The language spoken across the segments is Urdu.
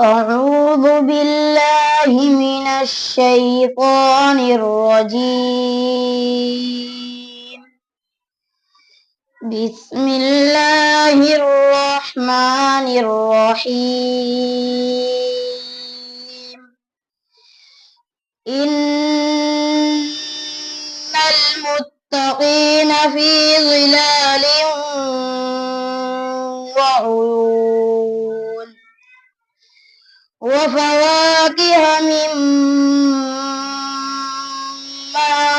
أعوذ بالله من الشيطان الرجيم. بسم الله الرحمن الرحيم. إن المتقين في ظلال وعيون وفواكه مما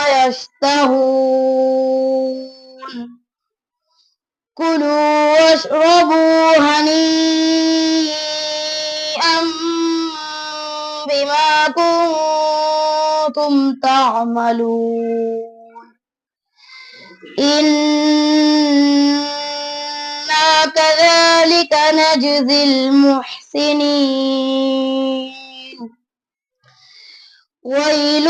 يشتهون. كلوا واشربوا هنيئا بما كنتم تعملون. إنا كذلك نجزي المحسنين. ويل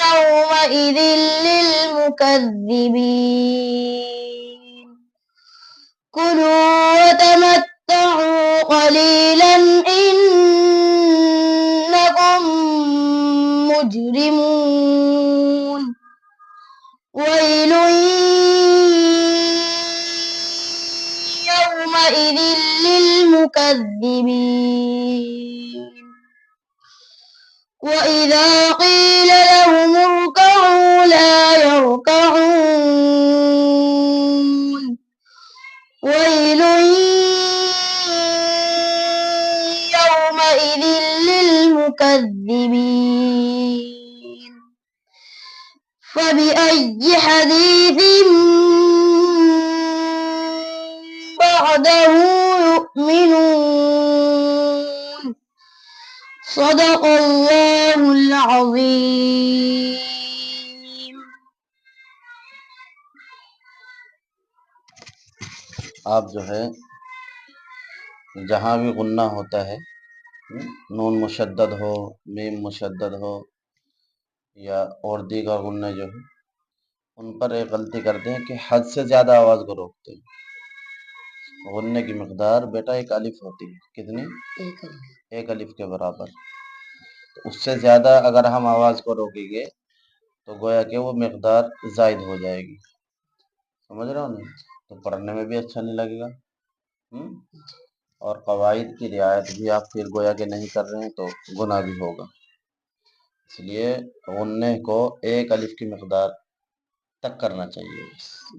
يومئذ للمكذبين. كلوا وتمتعوا قليلا إنكم مجرمون. ويل يومئذ للمكذبين. وإذا قيل لهم اركعوا لا يركعون. ويل يومئذ للمكذبين. فبأي حديث بعده يؤمنون. صدق الله العظيم. آپ جو ہے جہاں بھی غنہ ہوتا ہے، نون مشدد ہو، میم مشدد ہو، یا اور دیگر غنہ جو ہے، ان پر ایک غلطی کرتے ہیں کہ حد سے زیادہ آواز کو روکتے ہیں۔ غنہ کی مقدار بیٹا ایک الف ہوتی ہے، کتنی؟ ایک الف کے برابر۔ اس سے زیادہ اگر ہم آواز کو روکیں گے تو گویا کہ وہ مقدار زائد ہو جائے گی، سمجھ رہے ہو نا؟ تو پڑھنے میں بھی اچھا نہیں لگے گا، اور قواعد کی رعایت بھی آپ پھر گویا کہ نہیں کر رہے ہیں تو گناہ بھی ہوگا۔ اس لیے غنہ کو ایک الف کی مقدار تک کرنا چاہیے،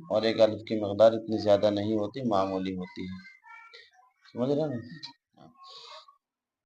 اور ایک الف کی مقدار اتنی زیادہ نہیں ہوتی، معمولی ہوتی ہے، سمجھ رہے ہیں نا؟